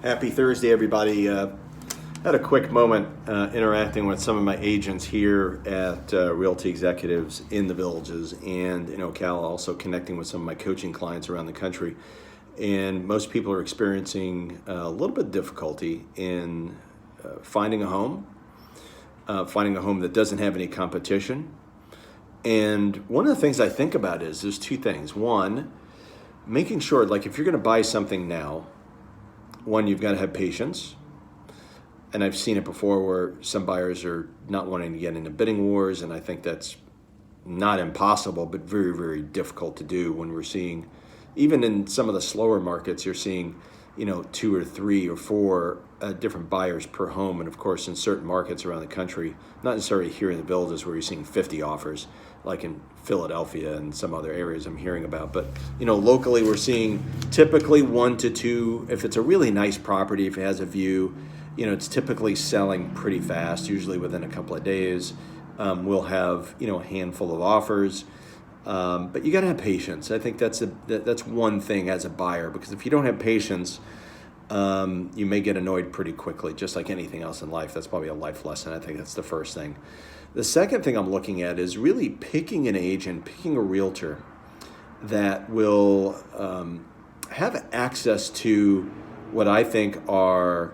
Happy Thursday, everybody. Had a quick moment interacting with some of my agents here at Realty Executives in the Villages and in Ocala, also connecting with some of my coaching clients around the country. And most people are experiencing a little bit of difficulty in finding a home that doesn't have any competition. And one of the things I think about is there's two things. One, making sure, like if you're going to buy something now, one, you've got to have patience. And I've seen it before where some buyers are not wanting to get into bidding wars, and I think that's not impossible, but very, very difficult to do when we're seeing, even in some of the slower markets, you're seeing, 2 or 3 or 4 different buyers per home. And of course, in certain markets around the country, not necessarily here in the Villages where you're seeing 50 offers, like in Philadelphia and some other areas I'm hearing about. But, locally we're seeing typically 1 to 2. If it's a really nice property, if it has a view, it's typically selling pretty fast, usually within a couple of days. We'll have, a handful of offers. But you got to have patience. I think that's one thing as a buyer, because if you don't have patience, you may get annoyed pretty quickly, just like anything else in life. That's probably a life lesson. I think that's the first thing. The second thing I'm looking at is really picking an agent, picking a realtor that will have access to what I think are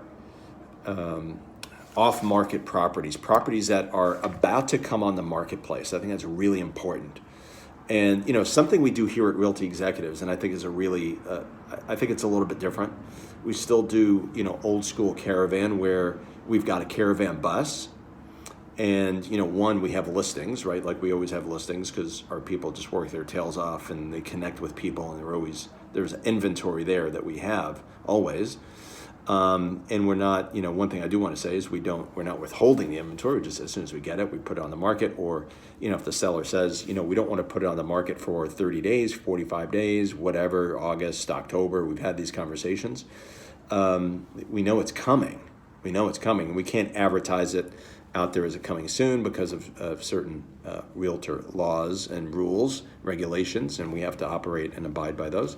off-market properties that are about to come on the marketplace. I think that's really important. And, something we do here at Realty Executives, and I think is I think it's a little bit different. We still do, old school caravan where we've got a caravan bus. And, one, we have listings, right? Like we always have listings because our people just work their tails off and they connect with people, and there's inventory there that we have always. And we're not, one thing I do want to say is we're not withholding the inventory. Just as soon as we get it, we put it on the market. Or, if the seller says, we don't want to put it on the market for 30 days, 45 days, whatever, August, October, we've had these conversations. We know it's coming. We can't advertise it out there as it coming soon because of certain realtor laws and rules, regulations, and we have to operate and abide by those.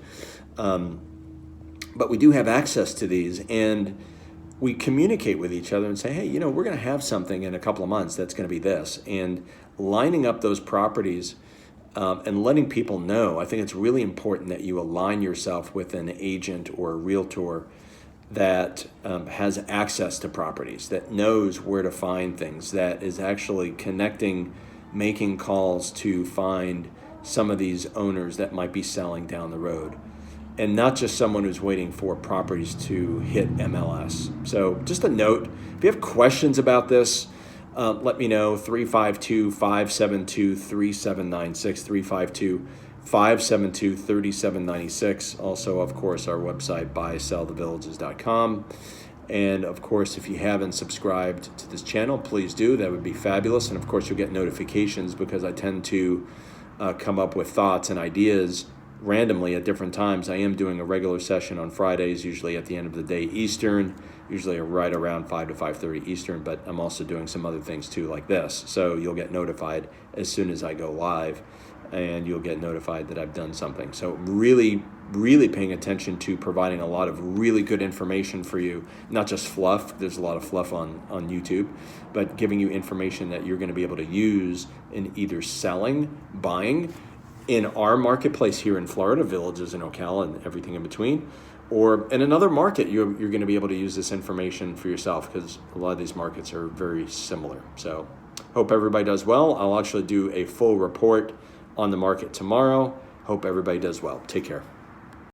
But we do have access to these, and we communicate with each other and say, hey, we're going to have something in a couple of months that's going to be this. And lining up those properties and letting people know, I think it's really important that you align yourself with an agent or a realtor that has access to properties, that knows where to find things, that is actually connecting, making calls to find some of these owners that might be selling down the road. And not just someone who's waiting for properties to hit MLS. So just a note, if you have questions about this, let me know, 352-572-3796, 352-572-3796. Also, of course, our website, buysellthevillages.com. And of course, if you haven't subscribed to this channel, please do. That would be fabulous. And of course, you'll get notifications because I tend to come up with thoughts and ideas randomly at different times. I am doing a regular session on Fridays, usually at the end of the day Eastern, usually right around 5 to 5:30 Eastern, but I'm also doing some other things too, like this. So you'll get notified as soon as I go live, and you'll get notified that I've done something. So really, really paying attention to providing a lot of really good information for you, not just fluff. There's a lot of fluff on YouTube, but giving you information that you're going to be able to use in either selling, buying, in our marketplace here in Florida, Villages and Ocala and everything in between, or in another market, you're going to be able to use this information for yourself because a lot of these markets are very similar. So hope everybody does well. I'll actually do a full report on the market tomorrow. Hope everybody does well. Take care.